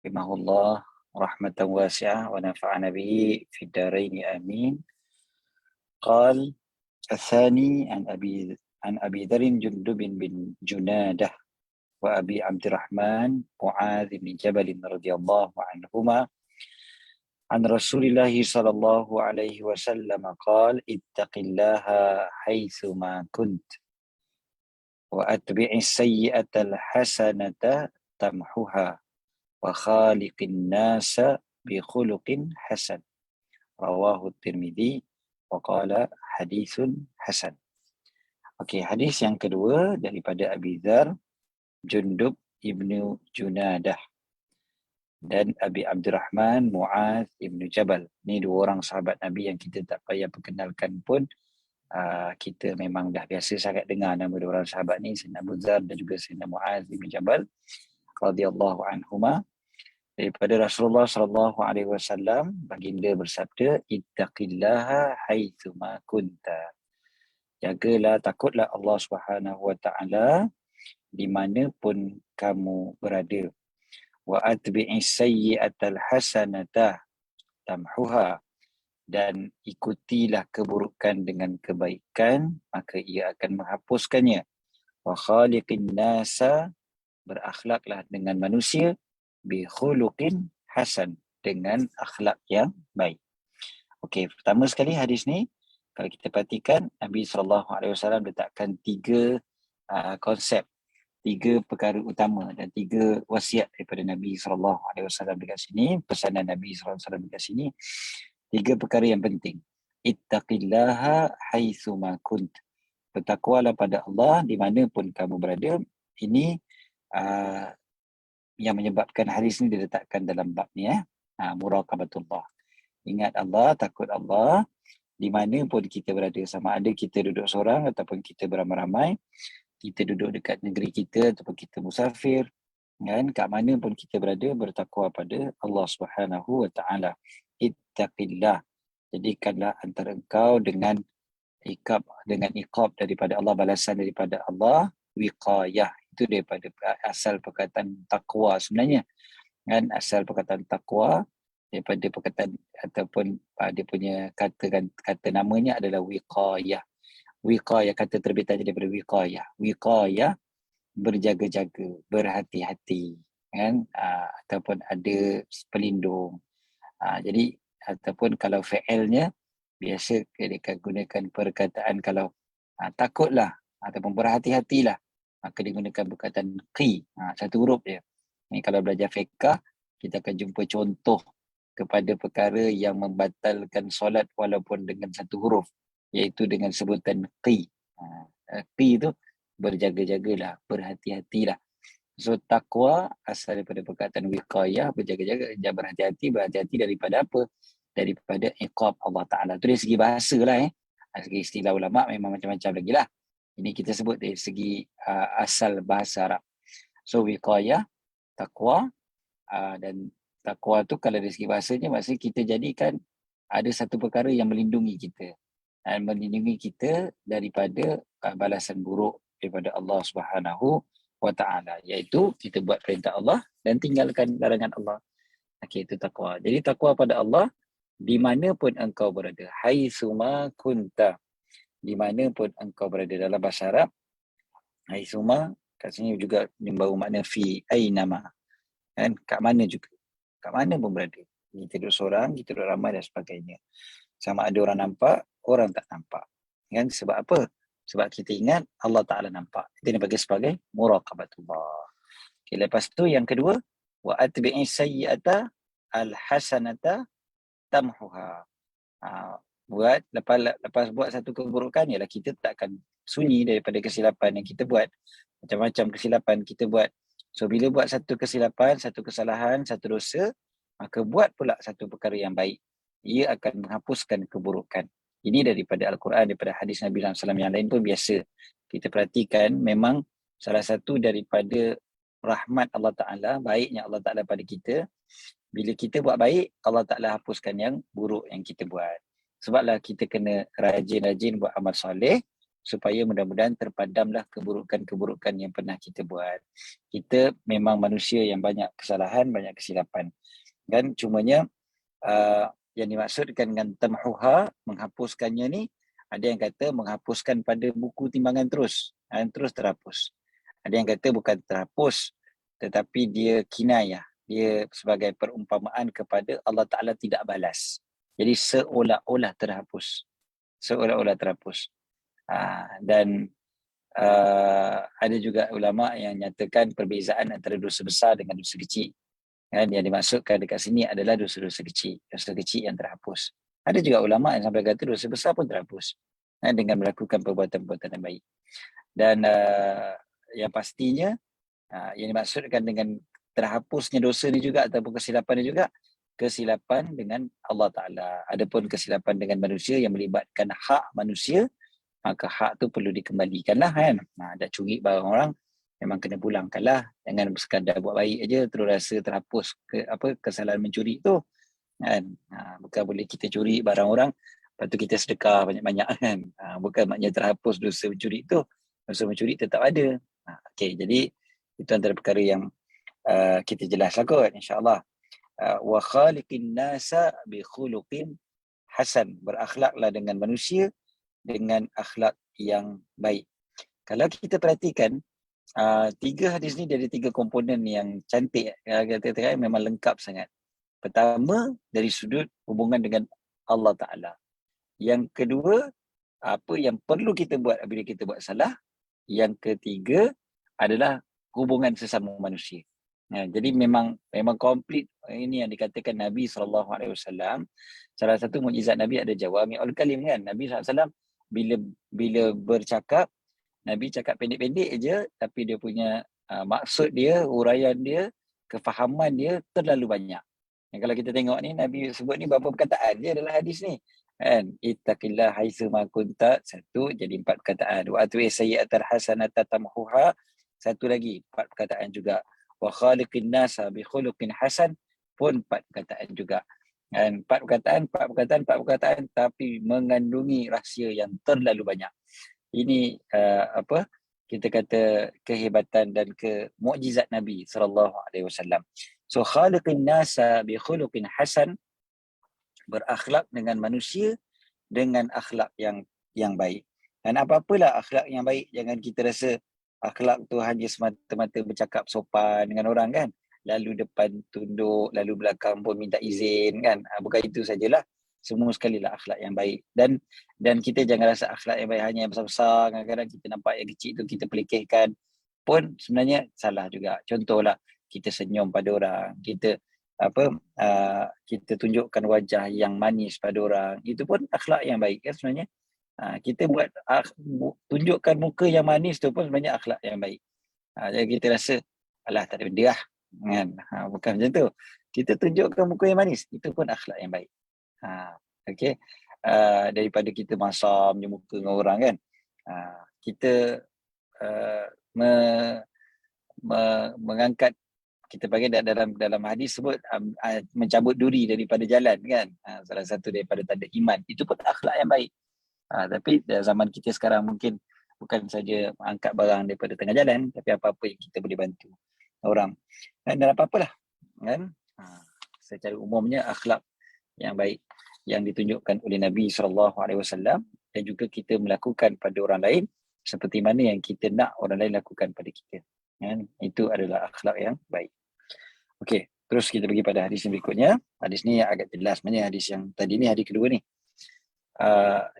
rahimahullah rahmatan wasi'ah wa nafa'ana bihi fid dharain amin. Qal athani an Abi Dharr Jundub bin Junadah wa Abi Abdurrahman Mu'adz bin Jabal radhiyallahu anhuma an Rasulillah sallallahu alaihi wasallam qala ittaqillaha haitsu ma kunt wa atbi'is sayyi'atal hasanata tamhuha wa khaliqin nasa bi khuluqin hasan. Rawahu Tirmidzi wa qala hadithun hasan. Okey, hadis yang kedua daripada Abi Dharr Jundub ibnu Junadah dan Abi Abdurrahman Mu'adz ibnu Jabal. Ni dua orang sahabat Nabi yang kita tak payah perkenalkan pun. Kita memang dah biasa sangat dengar nama dua orang sahabat ni, Sayyidina Abu Dharr dan juga Sayyidina Mu'adz ibnu Jabal radhiyallahu anhuma. Daripada Rasulullah sallallahu alaihi wasallam, baginda bersabda, ittaqillaha haitsu ma kunta. Jagalah, takutlah Allah Subhanahu wa taala di mana pun kamu berada. Wa atbi'is sayyi'atal hasanata tamhuha, dan ikutilah keburukan dengan kebaikan, maka ia akan menghapuskannya. Wa khaliqin nasa, berakhlaklah dengan manusia, bi khuluqin hasan, dengan akhlak yang baik. Okey, pertama sekali hadis ni kalau kita perhatikan, Nabi SAW letakkan tiga konsep, tiga perkara utama dan tiga wasiat daripada Nabi SAW dekat sini, pesanan Nabi SAW dekat sini, tiga perkara yang penting. Ittaqillaha haitsu ma kunt, bertakwalah pada Allah di mana pun kamu berada. Ini yang menyebabkan hadis ni diletakkan dalam bab ni, muraqabatullah. Ingat Allah, takut Allah di mana pun kita berada, sama ada kita duduk seorang ataupun kita beramai-ramai, kita duduk dekat negeri kita ataupun kita musafir, kan, kat mana pun kita berada, bertakwa pada Allah Subhanahu wa taala. Ittaqillah, jadikanlah antara engkau dengan iqab daripada Allah, balasan daripada Allah, wiqayah, itu daripada asal perkataan takwa sebenarnya, kan, asal perkataan takwa daripada perkataan ataupun dia punya kata namanya adalah wiqayah. Wiqayah, kata terbitannya daripada wiqayah. Wiqayah, berjaga-jaga, berhati-hati, kan, ataupun ada pelindung. Jadi ataupun kalau fi'ilnya biasa kita gunakan perkataan kalau takutlah ataupun berhati-hatilah, maka digunakan perkataan qi, satu huruf dia. Ini kalau belajar fiqh kita akan jumpa contoh kepada perkara yang membatalkan solat walaupun dengan satu huruf, iaitu dengan sebutan qi. Qi tu berjaga-jagalah, berhati-hatilah. So takwa asal daripada perkataan wiqayah, berjaga-jaga, berhati-hati daripada apa? Daripada iqab Allah Ta'ala. Itu dari segi bahasa lah. Segi istilah ulama' memang macam-macam lagi lah. Ini kita sebut dari segi asal bahasa Arab. So wiqayah, takwa, dan takwa tu kalau dari segi bahasanya, maksudnya kita jadikan ada satu perkara yang melindungi kita, dan melindungi kita daripada balasan buruk daripada Allah Subhanahu wa ta'ala, iaitu kita buat perintah Allah dan tinggalkan larangan Allah. Okey, itu takwa. Jadi takwa pada Allah di mana pun engkau berada, haitsu ma kunta, di mana pun engkau berada. Dalam bahasa Arab, haitsu ma kat sini juga membawa makna fi ainama, kan, kat mana juga, kat mana pun berada. Kita duduk seorang, kita duduk ramai dan sebagainya. Sama ada orang nampak, orang tak nampak. Kan? Sebab apa? Sebab kita ingat Allah Ta'ala nampak. Itu dipanggil sebagai muraqabatullah. Okay, lepas tu yang kedua, wa atbi'is sayyi'ata al-hasanata tamhuha. Buat lepas buat satu keburukan, ialah kita tak akan sunyi daripada kesilapan yang kita buat. Macam-macam kesilapan kita buat. So bila buat satu kesilapan, satu kesalahan, satu dosa, maka buat pula satu perkara yang baik. Ia akan menghapuskan keburukan. Ini daripada Al-Quran, daripada hadis Nabi SAW yang lain pun biasa. Kita perhatikan, memang salah satu daripada rahmat Allah Ta'ala, baiknya Allah Ta'ala pada kita, bila kita buat baik, Allah Ta'ala hapuskan yang buruk yang kita buat. Sebablah kita kena rajin-rajin buat amal soleh, supaya mudah-mudahan terpadamlah keburukan-keburukan yang pernah kita buat. Kita memang manusia yang banyak kesalahan, banyak kesilapan. Kan cumanya yang dimaksudkan dengan tamhuha, menghapuskannya ni, ada yang kata menghapuskan pada buku timbangan terus, terus terhapus. Ada yang kata bukan terhapus, tetapi dia kinayah. Dia sebagai perumpamaan kepada Allah Ta'ala tidak balas. Jadi seolah-olah terhapus. Seolah-olah terhapus. Dan ada juga ulama yang nyatakan perbezaan antara dosa besar dengan dosa kecil. Kan, yang dimaksudkan dekat sini adalah dosa-dosa kecil. Dosa kecil yang terhapus. Ada juga ulama yang sampai kata dosa besar pun terhapus. Dengan melakukan perbuatan-perbuatan yang baik. Dan yang pastinya, yang dimaksudkan dengan terhapusnya dosa ni juga ataupun kesilapan ni juga, kesilapan dengan Allah Ta'ala. Adapun kesilapan dengan manusia yang melibatkan hak manusia, maka hak tu perlu dikembalikanlah kan. Dah curi barang orang, memang kena pulangkanlah. Jangan sekadar buat baik aja terus rasa terhapus kesalahan mencuri tu kan. Bukan boleh kita curi barang orang lepas tu kita sedekah banyak-banyak kan. Bukan maknanya terhapus dosa mencuri tu. Dosa mencuri tetap ada. Okey, jadi itu antara perkara yang kita jelaslah kot insya-Allah. Wa khaliqin nasa bi khuluqin hasan, berakhlaklah dengan manusia dengan akhlak yang baik. Kalau kita perhatikan, tiga hadis ni dari tiga komponen yang cantik, kata-kata memang lengkap sangat. Pertama, dari sudut hubungan dengan Allah Ta'ala. Yang kedua, apa yang perlu kita buat apabila kita buat salah. Yang ketiga adalah hubungan sesama manusia. Jadi memang komplit. Ini yang dikatakan Nabi SAW. Salah satu mukjizat Nabi ada jawami'ul kalim kan. Nabi SAW bila bercakap, Nabi cakap pendek-pendek je, tapi dia punya maksud dia, uraian dia, kefahaman dia terlalu banyak. Kalau kita tengok ni, Nabi sebut ni berapa perkataan je dalam hadis ni. Kan? Ittaqillah haitsu ma kunta, satu jadi 4 perkataan. Wa atwi sayyi'atal hasanata tamhuha, satu lagi 4 perkataan juga. Wa khaliqin nasa bi khuluqin hasan, pun 4 perkataan juga. Dan 4 perkataan, tapi mengandungi rahsia yang terlalu banyak. Ini kita kata kehebatan dan mukjizat Nabi SAW. So khaliqin nasa bi khuluqin hasan, berakhlak dengan manusia dengan akhlak yang baik. Dan apa-apalah akhlak yang baik, jangan kita rasa akhlak tu hanya semata-mata bercakap sopan dengan orang kan. Lalu depan tunduk, lalu belakang pun minta izin kan. Bukan itu sajalah. Semua sekali lah akhlak yang baik. Dan kita jangan rasa akhlak yang baik hanya yang besar-besar. Kadang-kadang kita nampak yang kecil tu kita pelikihkan. Pun sebenarnya salah juga. Contohlah, kita senyum pada orang. Kita kita tunjukkan wajah yang manis pada orang. Itu pun akhlak yang baik kan sebenarnya. Kita tunjukkan muka yang manis tu pun sebenarnya akhlak yang baik. Jadi kita rasa, alah tak ada benda lah. Kan? Bukan macam tu. Kita tunjukkan muka yang manis. Itu pun akhlak yang baik. Okay. Daripada kita masam je muka dengan orang kan. Kita mengangkat, kita bagi dalam hadis sebut mencabut duri daripada jalan kan. Salah satu daripada tanda iman. Itu pun akhlak yang baik. Tapi dalam zaman kita sekarang mungkin bukan saja angkat barang daripada tengah jalan, tapi apa-apa yang kita boleh bantu orang. Dan apa-apalah kan. Secara umumnya akhlak yang baik yang ditunjukkan oleh Nabi SAW, dan juga kita melakukan pada orang lain seperti mana yang kita nak orang lain lakukan pada kita. Kan? Itu adalah akhlak yang baik. Okey, terus kita pergi pada hadis yang berikutnya. Hadis ni agak jelas sebenarnya. Hadis yang tadi ni, hadis kedua ni.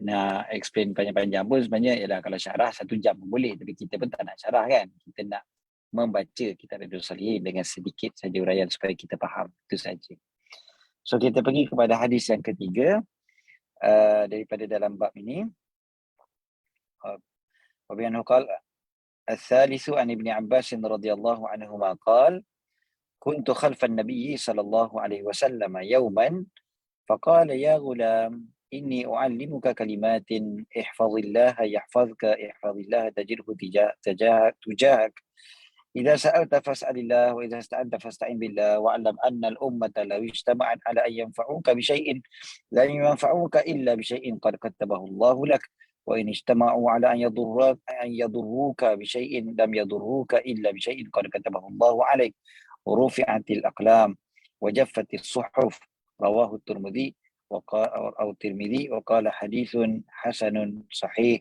Nak explain panjang-panjang pun sebenarnya ialah kalau syarah 1 jam pun boleh, tapi kita pun tak nak syarah kan. Kita nak membaca kitab Riyadhus Shalihin dengan sedikit saja uraian supaya kita faham. Itu saja. So kita pergi kepada hadis yang ketiga daripada dalam bab ini. Wabianhu qala al-thalithu an Ibn Abbas radhiyallahu anhuma qala kuntu khalfan Nabi sallallahu alaihi wasallam yawman faqala ya ghulam inni u'allimuka kalimatin ihfazillaha yahfazka ihfazillaha tajidhu tujahak idza sa'alta fas'alillah wa idza ista'anta fasta'in billah wa'lam anna al-ummata law ijtama'at ala an yanfa'uka bi syai'in la yanfa'uka illa bi syai'in qad katabahu Allahu lak وإن اجتمعوا على أن يضروك بشيء لم يضروك إلا بشيء قد كتبه الله عليك ورفعت الأقلام وجفت الصحف. رواه الترمذي وقال حديث حسن صحيح.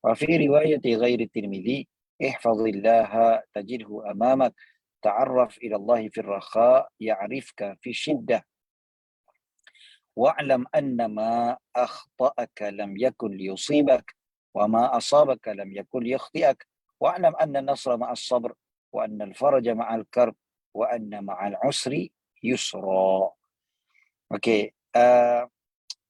وفي رواية غير الترمذي: احفظ الله تجده أمامك، تعرف إلى الله في الرخاء يعرفك في الشدة، واعلم أن ما أخطأك لم يكن ليصيبك وما أصابك لم يكن ليخطئك، واعلم أن النصر مع الصبر وأن الفرج مع الكرب وأن مع العسر يسرا. Okey,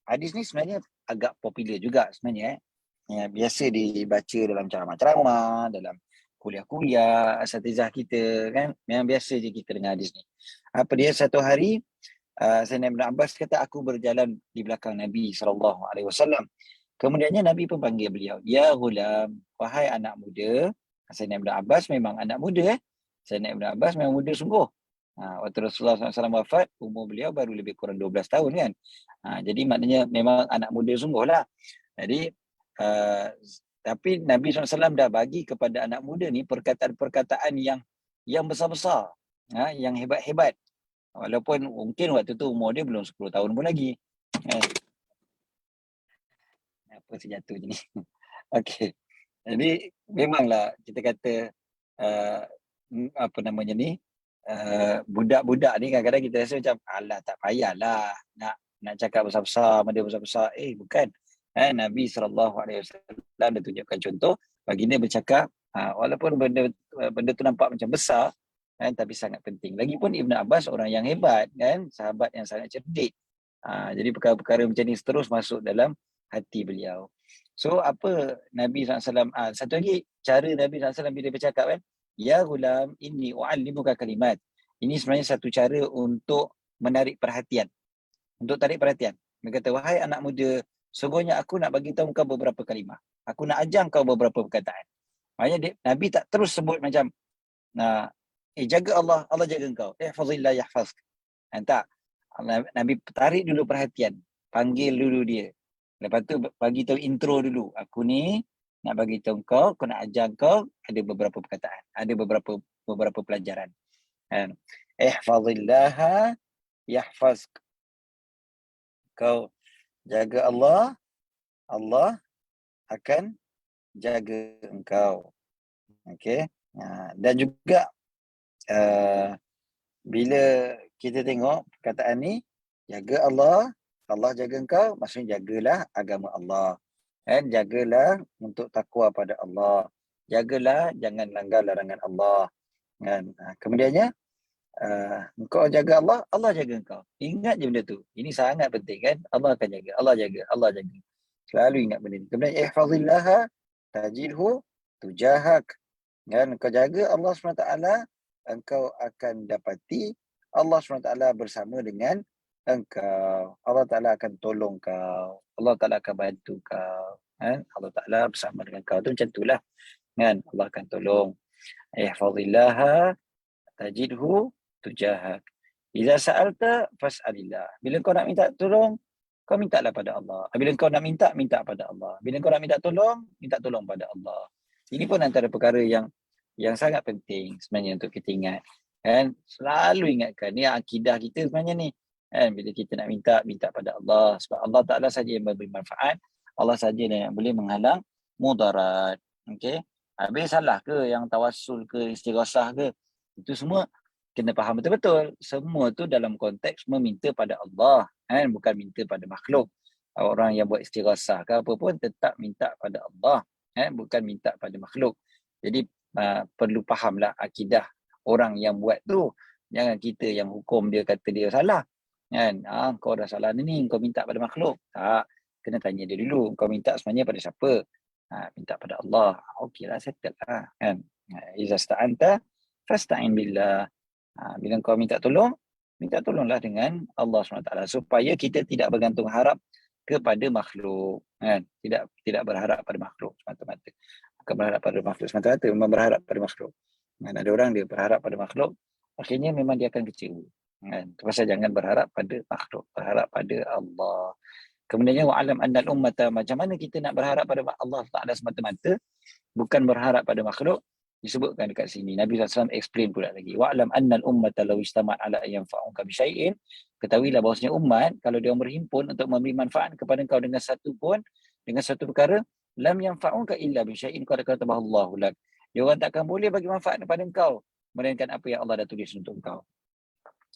hadis ni sebenarnya agak popular juga sebenarnya. Biasa dibaca dalam ceramah-ceramah, dalam kuliah-kuliah asatizah kita kan. Memang biasa je kita dengar hadis ni. Apa dia, satu hari Sayyidina Ibn Abbas kata, aku berjalan di belakang Nabi SAW. Kemudiannya Nabi pun panggil beliau, ya ghulam, wahai anak muda. Sayyidina Ibn Abbas memang anak muda. Sayyidina Ibn Abbas memang muda sungguh. Waktu Rasulullah SAW wafat, umur beliau baru lebih kurang 12 tahun kan. Jadi maknanya memang anak muda sungguh lah. Jadi tapi Nabi SAW dah bagi kepada anak muda ni perkataan-perkataan yang besar-besar, yang hebat-hebat. Walaupun mungkin waktu tu umur dia belum 10 tahun pun lagi. Apa sejatuh je ni. Okey. Jadi memanglah kita kata apa namanya ni, budak-budak ni kadang-kadang kita rasa macam alah tak payahlah nak cakap besar-besar, benda besar-besar. Bukan. Nabi SAW dah tunjukkan contoh baginda bercakap walaupun benda tu nampak macam besar kan, tapi sangat penting. Lagipun Ibn Abbas orang yang hebat kan, sahabat yang sangat cerdik. Jadi perkara-perkara macam ni terus masuk dalam hati beliau. So apa Nabi SAW, satu lagi cara Nabi SAW bila bercakap kan, ya ghulam inni u'allimuka kalimat. Ini sebenarnya satu cara untuk menarik perhatian. Untuk tarik perhatian. Dia kata, wahai anak muda, sungguhnya aku nak bagi tahu kau beberapa kalimah. Aku nak ajar kau beberapa perkataan. Maknanya Nabi tak terus sebut macam jaga Allah, Allah jaga engkau. Ihfazillah yahfazk. Tak. Nabi tarik dulu perhatian. Panggil dulu dia. Lepas tu bagi tahu intro dulu. Aku ni nak bagi tahu kau, aku nak ajar kau ada beberapa perkataan. Ada beberapa pelajaran. Ihfazillah yahfazk. Kau jaga Allah, Allah akan jaga engkau. Okey. Dan juga bila kita tengok perkataan ni, jaga Allah, Allah jaga engkau, maksudnya jagalah agama Allah. Jagalah untuk takwa pada Allah. Jagalah jangan langgar larangan Allah. Kemudiannya, engkau jaga Allah, Allah jaga engkau. Ingat je benda tu. Ini sangat penting kan. Allah akan jaga, Allah jaga, Allah jaga. Selalu ingat benda ni. Kemudian ihfazillah tajidhu tujahak. Engkau jaga Allah SWT, engkau akan dapati Allah SWT bersama dengan engkau. Allah Ta'ala akan tolong kau. Allah Ta'ala akan bantu kau. Allah Ta'ala bersama dengan kau. Tu macam itulah. Allah akan tolong. Ihfazillah tajidhu tujahak. Iza sa'alta fas'alillah. Bila kau nak minta tolong, kau mintalah pada Allah. Bila kau nak minta pada Allah. Bila kau nak minta tolong pada Allah. Ini pun antara perkara yang sangat penting sebenarnya untuk kita ingat. Selalu ingatkan, ni akidah kita sebenarnya ni. Bila kita nak minta pada Allah. Sebab Allah Ta'ala saja yang memberi manfaat. Allah saja yang boleh menghalang mudarat. Okay? Habis salah ke yang tawassul ke, istighasah ke? Itu semua kena faham betul-betul. Semua tu dalam konteks meminta pada Allah. Bukan minta pada makhluk. Orang yang buat istighasah ke apa pun tetap minta pada Allah. Bukan minta pada makhluk. Jadi perlu fahamlah akidah orang yang buat tu. Jangan kita yang hukum dia kata dia salah. Kau dah salah ni, kau minta pada makhluk. Tak, kena tanya dia dulu. Kau minta sebenarnya pada siapa? Minta pada Allah. Okeylah, settle lah. Iza sta'anta fasta'in billah. Bila kau minta tolonglah dengan Allah SWT. Supaya kita tidak bergantung harap kepada makhluk. Tidak berharap pada makhluk semata-mata. Bukan berharap pada makhluk semata-mata, memang berharap pada makhluk. Ada orang dia berharap pada makhluk, akhirnya memang dia akan kecewa. Pasal jangan berharap pada makhluk, berharap pada Allah. Kemudiannya wa'alam annal ummata, macam mana kita nak berharap pada Allah Ta'ala semata-mata, bukan berharap pada makhluk. Disebutkan dekat sini, Nabi SAW explain pula lagi. Wa'alam annal ummata law istamat ala yanfa'uka bisyai'in, ketahuilah bahawasanya umat kalau dia berhimpun untuk memberi manfaat kepada engkau dengan satu perkara, lam yanfa'uka illa bisyai'in qad katabahu Allahu lak. Dia orang takkan boleh bagi manfaat kepada engkau melainkan apa yang Allah dah tulis untuk engkau.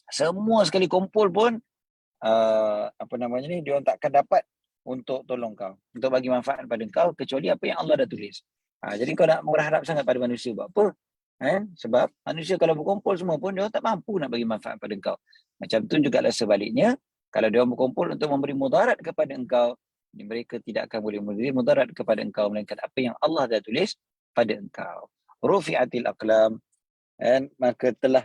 Semua sekali kumpul pun dia orang takkan dapat untuk tolong kau, untuk bagi manfaat pada kau kecuali apa yang Allah dah tulis. Jadi kau nak berharap sangat pada manusia buat apa? Sebab manusia kalau berkumpul semua pun dia orang tak mampu nak bagi manfaat pada kau. Macam tu jugalah sebaliknya, kalau dia orang berkumpul untuk memberi mudarat kepada engkau, mereka tidak akan boleh memberi mudarat kepada engkau melainkan apa yang Allah dah tulis pada engkau. Rufi'atil aqlam, maka telah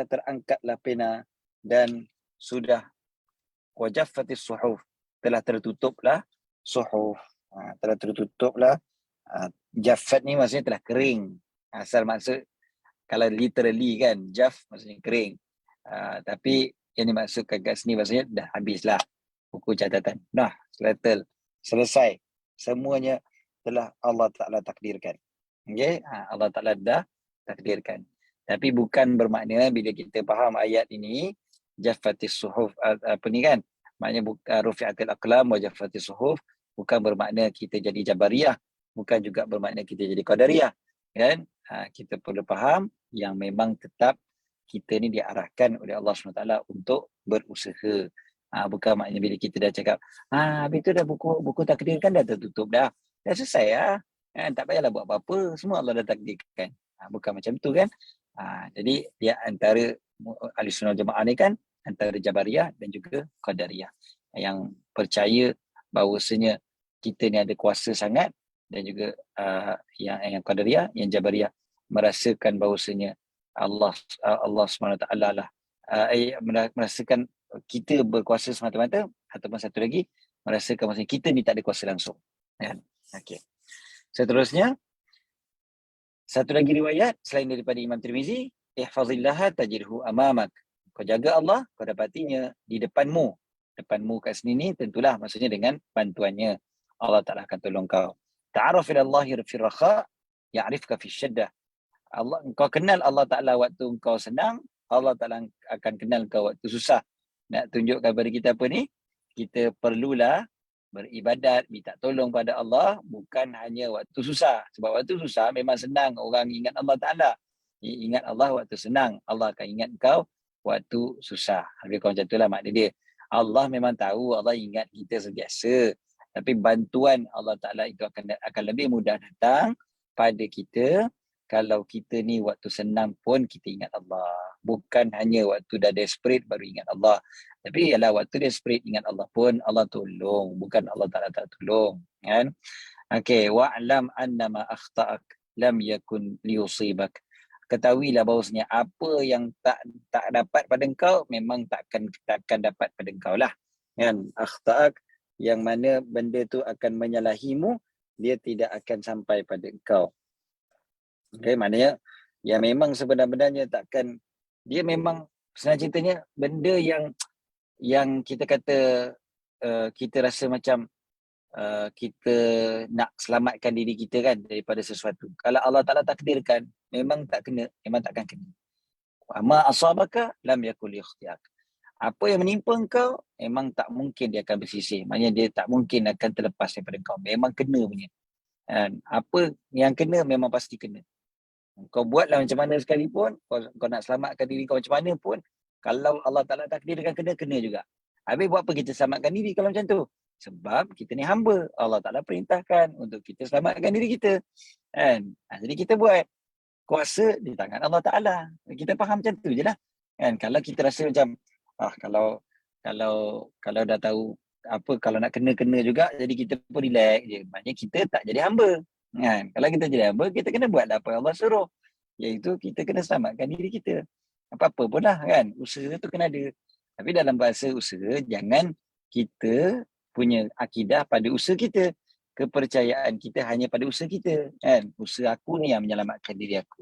terangkatlah pena dan sudah wajaffatis suhuf, telah tertutuplah suhuf. Telah tertutuplah. Jaffat ni maksudnya telah kering. Asal maksud kalau literally kan, jaff maksudnya kering. Tapi yang dimaksudkan kat sini maksudnya dah habislah buku catatan. Selesai. Semuanya telah Allah Ta'ala takdirkan. Okay? Allah Ta'ala dah takdirkan. Tapi bukan bermakna bila kita faham ayat ini, jaffatis suhuf, maknanya rufi'atil aqlam wa jaffatis suhuf, bukan bermakna kita jadi Jabariyah, bukan juga bermakna kita jadi Qadariyah, kan? Kita perlu faham yang memang tetap kita ni diarahkan oleh Allah SWT untuk berusaha. Bukan maknanya bila kita dah cakap, habis tu dah buku takdir kan dah tertutup dah selesai lah. Tak payahlah buat apa-apa, semua Allah dah takdirkan. Bukan macam tu kan. Jadi dia antara Ahlussunnah Jamaah ni kan, antara Jabariyah dan juga Qadariyah yang percaya bahawasanya kita ni ada kuasa sangat, dan juga yang Qadariyah, yang Jabariyah merasakan bahawasanya Allah SWT lah merasakan kita berkuasa semata-mata, ataupun satu lagi merasakan bahawasanya kita ni tak ada kuasa langsung, kan? Okey. Seterusnya, satu lagi riwayat selain daripada Imam Tirmizi, ihfazillaha tajidhu amamak. Kau jaga Allah, kau dapatinya di depanmu. Depanmu kat sini ni tentulah maksudnya dengan bantuannya. Allah Ta'ala akan tolong kau. Ta'aruf ila Allahi fi rakha, ya'rifka fi syaddah. Kau kenal Allah Ta'ala waktu kau senang, Allah Ta'ala akan kenal kau waktu susah. Nak tunjukkan kepada kita apa ni? Kita perlulah beribadat, minta tolong pada Allah bukan hanya waktu susah. Sebab waktu susah memang senang orang ingat Allah Ta'ala. Ingat Allah waktu senang, Allah akan ingat kau waktu susah. Lebih kurang macam itulah makna dia. Allah memang tahu, Allah ingat kita sentiasa. Tapi bantuan Allah Ta'ala itu akan lebih mudah datang pada kita kalau kita ni waktu senang pun kita ingat Allah. Bukan hanya waktu dah desperate baru ingat Allah. Tapi ialah waktu desperate ingat Allah pun Allah tolong. Bukan Allah Ta'ala tak tolong. Kan? Okay. Wa'alam annama akhta'ak lam yakun liyusibak. Ketahuilah bahawasanya apa yang tak dapat pada engkau memang takkan dapat pada engkau lah. Kan? Akhta'ak, yang mana benda tu akan menyalahimu, dia tidak akan sampai pada engkau. Okay, maknanya yang memang sebenarnya takkan, dia memang senang ceritanya benda yang kita kata kita rasa macam kita nak selamatkan diri kita kan daripada sesuatu. Kalau Allah Ta'ala takdirkan, memang takkan kena. Ma asabaka lam yakul ikhtiak. Apa yang menimpa engkau memang tak mungkin dia akan bersisih. Maknanya dia tak mungkin akan terlepas daripada engkau. Memang kena punya. Dan apa yang kena memang pasti kena. Kau buatlah macam mana sekalipun, kau nak selamatkan diri kau macam mana pun, kalau Allah Ta'ala takdirkan kena juga. Habis buat apa kita selamatkan diri kalau macam tu? Sebab kita ni hamba. Allah Ta'ala perintahkan untuk kita selamatkan diri kita. Kan? Jadi kita buat. Kuasa di tangan Allah Ta'ala. Kita faham macam tu je lah. Kan? Kalau kita rasa macam, kalau dah tahu apa, kalau nak kena juga, jadi kita pun relax je. Maknanya kita tak jadi hamba. Kan? Kalau kita jadi hamba, kita kena buat apa yang Allah suruh. Iaitu kita kena selamatkan diri kita. Apa-apa pun lah kan. Usaha tu kena ada. Tapi dalam bahasa usaha, jangan kita punya akidah pada usaha kita. Kepercayaan kita hanya pada usaha kita. Kan? Usaha aku ni yang menyelamatkan diri aku.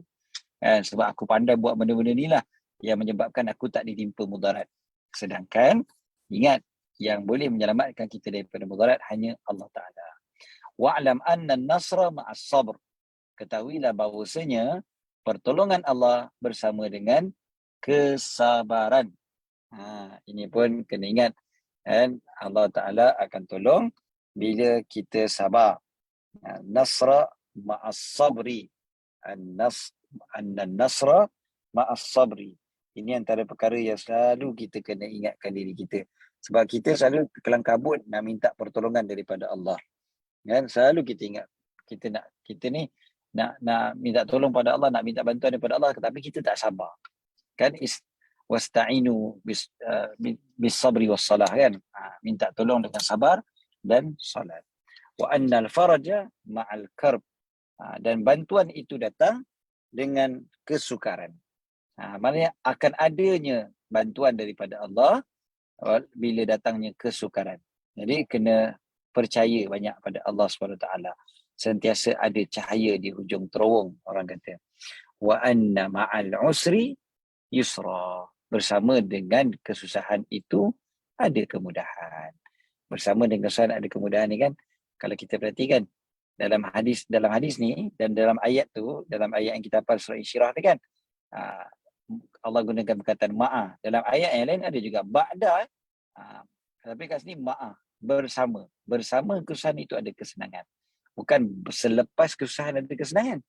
Kan? Sebab aku pandai buat benda-benda ni lah yang menyebabkan aku tak ditimpa mudarat. Sedangkan Ingat, yang boleh menyelamatkan kita daripada mudarat hanya Allah Ta'ala. Wa'lam anna an-nasra ma'as sabr. Ketahuilah bahawasanya pertolongan Allah bersama dengan kesabaran. Ini pun kena ingat. Dan Allah Ta'ala akan tolong bila kita sabar. Nasra ma'as sabri. An-nasra ma'as sabri. Ini antara perkara yang selalu kita kena ingatkan diri kita. Sebab kita selalu kelang kabut nak minta pertolongan daripada Allah. Kan? Selalu kita ingat kita ni nak minta tolong pada Allah, nak minta bantuan daripada Allah, tapi kita tak sabar. Kan wasta'inu bis sabri was salah, kan? Minta tolong dengan sabar dan salat. Wa annal faraja ma'al karb. Dan bantuan itu datang dengan kesukaran. Maknanya akan adanya bantuan daripada Allah bila datangnya kesukaran. Jadi kena percaya banyak pada Allah SWT. Sentiasa ada cahaya di hujung terowong, orang kata. Wa anna ma'al usri yusra. Bersama dengan kesusahan itu ada kemudahan. Bersama dengan kesusahan ada kemudahan ni kan, kalau kita perhatikan dalam hadis ni dan dalam ayat tu, dalam ayat yang kita hafal surah Insyirah tu kan, Allah gunakan perkataan ma'a. Dalam ayat yang lain ada juga ba'da. Tapi kat sini ma'a, bersama. Bersama kesusahan itu ada kesenangan. Bukan selepas kesusahan ada kesenangan.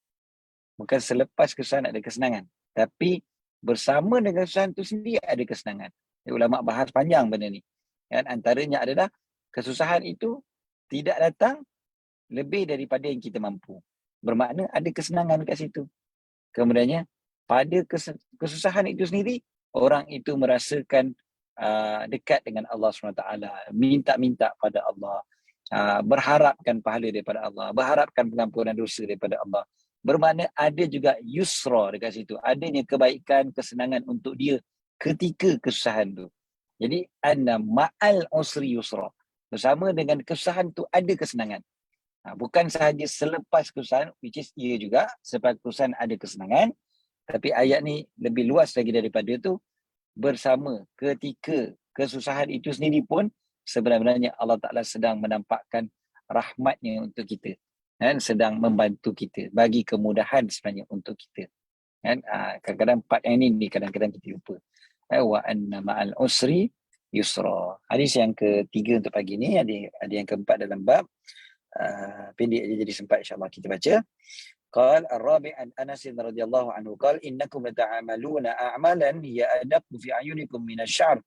Bukan selepas kesusahan ada kesenangan. Tapi bersama dengan kesusahan itu sendiri ada kesenangan. Ulama bahas panjang benda ni. Dan antaranya adalah kesusahan itu tidak datang lebih daripada yang kita mampu. Bermakna ada kesenangan kat situ. Kemudiannya, pada kesusahan itu sendiri, orang itu merasakan dekat dengan Allah SWT, minta-minta pada Allah, berharapkan pahala daripada Allah, berharapkan pengampunan dosa daripada Allah. Bermakna ada juga yusra dekat situ, adanya kebaikan, kesenangan untuk dia ketika kesusahan tu. Jadi anna ma'al usri yusra. Bersama dengan kesusahan tu ada kesenangan. Bukan sahaja selepas kesusahan, which is ia juga, selepas kesusahan ada kesenangan, tapi ayat ni lebih luas lagi daripada itu. Bersama ketika kesusahan itu sendiri pun sebenarnya Allah Ta'ala sedang menampakkan rahmatnya untuk kita, dan sedang membantu kita, bagi kemudahan sebenarnya untuk kita. Dan kadang-kadang part yang ini kadang-kadang kita lupa. Wa anna ma'al usri yusra. Hadis yang ketiga untuk pagi ni, ada yang keempat dalam bab. Pendek je jadi sempat insya-Allah kita baca. Qal ar-rabi' an Anas radhiyallahu anhu qal innakum lata'amaluna a'malan hiya adaqu fi ayunikum min asy-sy'r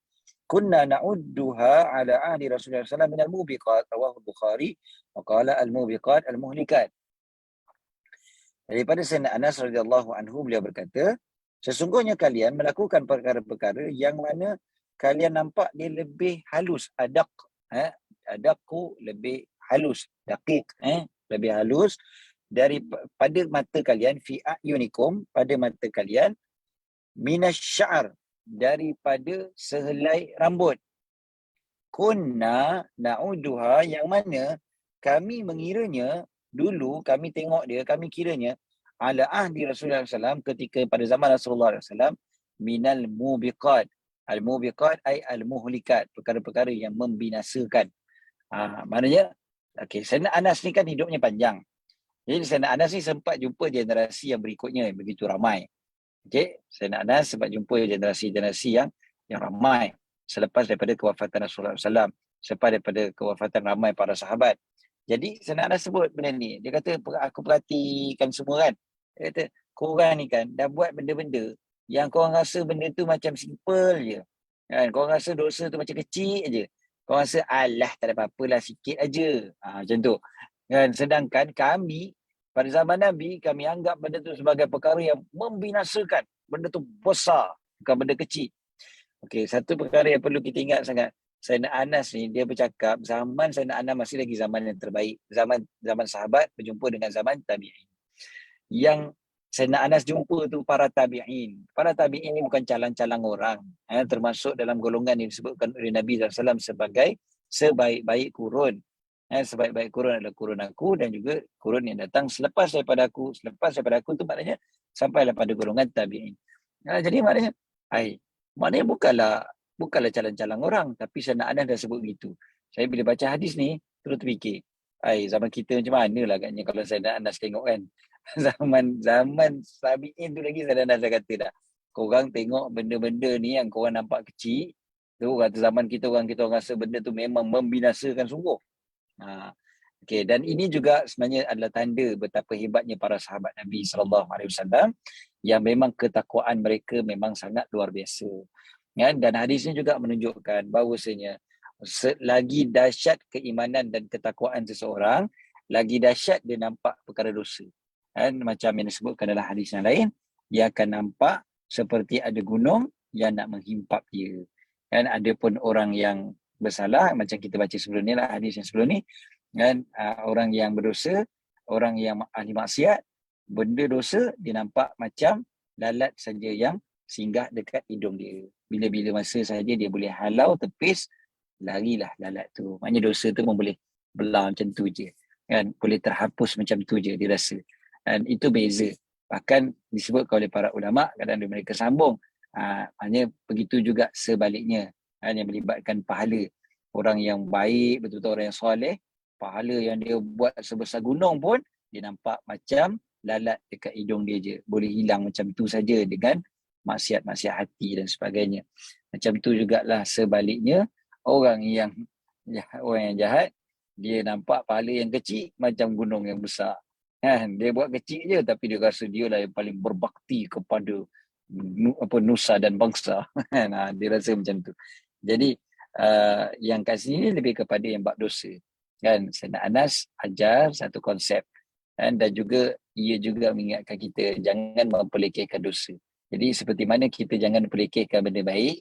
kunna na'udduha ala ahdi Rasulullah sallallahu alaihi wasallam min al-mubiqat, rawahu Bukhari wa qala al-mubiqat al-muhlikat. Daripada Sayyidina Anas radhiyallahu anhu, beliau berkata, sesungguhnya kalian melakukan perkara-perkara yang mana kalian nampak dia lebih halus, adaqu lebih halus, daqiq, lebih halus daripada mata kalian, fi a'yunikum, pada mata kalian, minasy-sy'r, daripada sehelai rambut. Kunna na'uduha, yang mana kami mengiranya, dulu kami tengok dia, kami kiranya ala ahdi Rasulullah SAW, ketika pada zaman Rasulullah SAW, minal mubiqat. Al-mubiqat ay al-muhlikat, perkara-perkara yang membinasakan. Maknanya, Sayyidina Anas ni kan hidupnya panjang. Jadi Sayyidina Anas ni sempat jumpa generasi yang berikutnya yang begitu ramai. Sayyidina Anas sempat jumpa generasi-generasi yang ramai selepas daripada kewafatan Rasulullah SAW, selepas daripada kewafatan ramai para sahabat. Jadi Sayyidina Anas sebut benda ni. Dia kata, aku perhatikan semua kan. Dia kata, korang ni kan dah buat benda-benda yang korang rasa benda tu macam simple je. Kan? Korang rasa dosa tu macam kecil je. Korang rasa, alah tak ada apa-apalah, sikit aja. Macam tu. Dan sedangkan kami pada zaman Nabi, kami anggap benda tu sebagai perkara yang membinasakan. Benda tu besar, bukan benda kecil. Okey, satu perkara yang perlu kita ingat sangat, Sayyidina Anas ni dia bercakap zaman Sayyidina Anas masih lagi zaman yang terbaik. Zaman sahabat berjumpa dengan zaman tabi'in. Yang Sayyidina Anas jumpa tu para tabi'in. Para tabi'in ni bukan calang-calang orang. Termasuk dalam golongan yang disebutkan oleh Nabi SAW sebagai sebaik-baik kurun. Sebaik-baik kurun adalah kurun aku, dan juga kurun yang datang selepas daripada aku. Selepas daripada aku tu maknanya sampailah pada golongan tabi'in. Jadi maknanya bukanlah bukanlah calang-calang orang, tapi Sayyidina Anas dah sebut begitu. Saya bila baca hadis ni, terus terfikir, zaman kita macam mana lah agaknya kalau Sayyidina Anas tengok kan. Zaman Tabi'in tu lagi Sayyidina Anas dah kata dah. Korang tengok benda-benda ni yang korang nampak kecil, tu kata zaman kita orang rasa benda tu memang membinasakan sungguh. Okay, dan ini juga sebenarnya adalah tanda betapa hebatnya para sahabat Nabi SAW yang memang ketakwaan mereka memang sangat luar biasa. Ya, dan hadis ini juga menunjukkan bahawasanya lagi dahsyat keimanan dan ketakwaan seseorang, lagi dahsyat dia nampak perkara dosa. Dan macam yang disebutkan dalam hadis yang lain, dia akan nampak seperti ada gunung yang nak menghimpap dia. Dan ada pun orang yang bersalah, macam kita baca sebelum ni lah, hadis yang sebelum ni, dan orang yang berdosa, orang yang ahli maksiat, benda dosa dia nampak macam lalat saja yang singgah dekat hidung dia. Bila-bila masa saja dia boleh halau tepis, larilah lalat tu. Maknanya dosa tu pun boleh belah macam tu je. Kan? Boleh terhapus macam tu je dia rasa. Dan itu beza. Bahkan disebutkan oleh para ulama, kadang mereka sambung. Hanya begitu juga sebaliknya. Yang melibatkan pahala. Orang yang baik, betul-betul orang yang soleh, pahala yang dia buat sebesar gunung pun, dia nampak macam lalat dekat hidung dia je. Boleh hilang macam tu saja dengan maksiat-maksiat hati dan sebagainya. Macam tu jugalah sebaliknya, orang yang jahat, dia nampak pahala yang kecil macam gunung yang besar. Dia buat kecil je tapi dia rasa dia lah yang paling berbakti kepada nusa dan bangsa. Dia rasa macam tu. Jadi yang kat sini lebih kepada yang bab dosa. Kan Sayyidina Anas ajar satu konsep, dan juga ia juga mengingatkan kita jangan memperlekehkan dosa. Jadi seperti mana kita jangan memperlekehkan benda baik,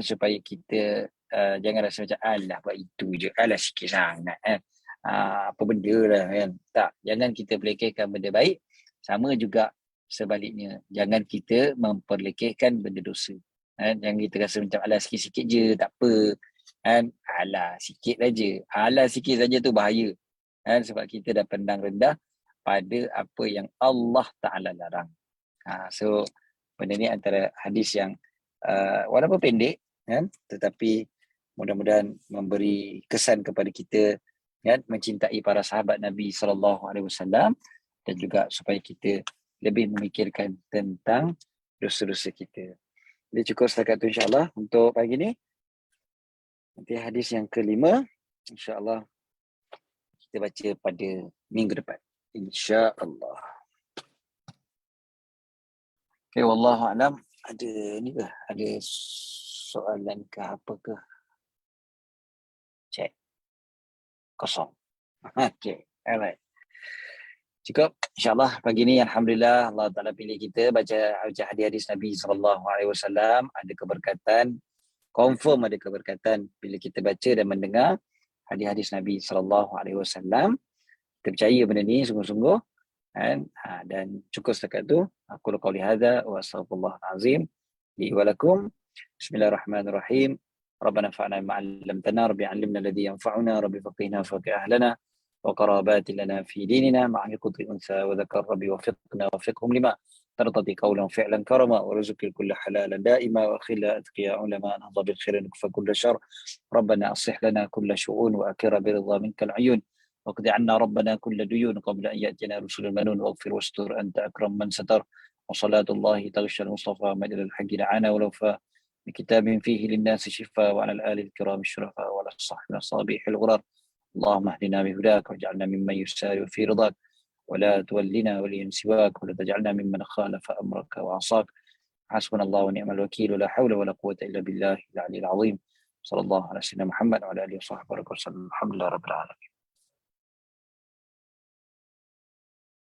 supaya kita jangan rasa macam alah buat itu je, alah sikit sangat apa benda lah kan. Tak, jangan kita pelekehkan benda baik. Sama juga sebaliknya, jangan kita memperlekehkan benda dosa. Jangan kita rasa macam alah sikit-sikit je tak apa. Alah sikit saja. Alah sikit saja tu bahaya. Sebab kita dah pandang rendah pada apa yang Allah Ta'ala larang. So benda ni antara hadis yang walaupun pendek, tetapi mudah-mudahan memberi kesan kepada kita, mencintai para sahabat Nabi SAW, dan juga supaya kita lebih memikirkan tentang dosa-dosa kita. Jadi cukup setakat itu insyaAllah untuk pagi ni. Nanti hadis yang kelima, insyaAllah kita baca pada minggu depan. InsyaAllah. Okay, wallahu'alam. Ada ni ke? Ada soalan ke apa ke? Cek. Kosong. Okay, alright. Cukup. InsyaAllah pagi ni Alhamdulillah Allah Ta'ala pilih kita baca hadis Nabi SAW. Ada keberkatan. Confirm ada keberkatan bila kita baca dan mendengar hadis-hadis Nabi SAW. Kita percaya benda ni sungguh-sungguh. Dan cukup setakat tu. Aku qauli hadza wa astaghfirullahal azim li wa lakum. Bismillahirrahmanirrahim. Rabbana fa'na ma 'allamtana, rabbi 'allimna alladhi yanfa'una, rabbi faqihna faqih ahlana wa qarabatin lana fi dinina ma'a qudri unsa wa dhakar rabbi wafiqna wafiqhum lima ترتضي قولا فعلا كرما ورزق الكل حلالا دائما وخلا أتقياء علماء نهض بالخير نكفى كل شر ربنا أصلح لنا كل شؤون وأكر برضا منك العيون واقض عنا ربنا كل ديون قبل أن يأتينا رسل المنون واغفر واستر أنت أكرم من ستر وصلاة الله تغشى المصطفى من إلى الحق دعانا ولوفى بكتاب فيه للناس شفاء وعلى الآل الكرام الشرفاء وعلى الصحب الصابيح الغرار اللهم اهدنا بهداك واجعلنا ممن يسارع في رضاك ولا تولنا وليا سواك ولا تجعلنا ممن خالف أمرك وعصاك حسبنا الله ونعم الوكيل ولا حول ولا قوة إلا بالله العلي العظيم صلى الله على سيدنا محمد وعلى آله وصحبه وسلم الحمد لله رب العالمين.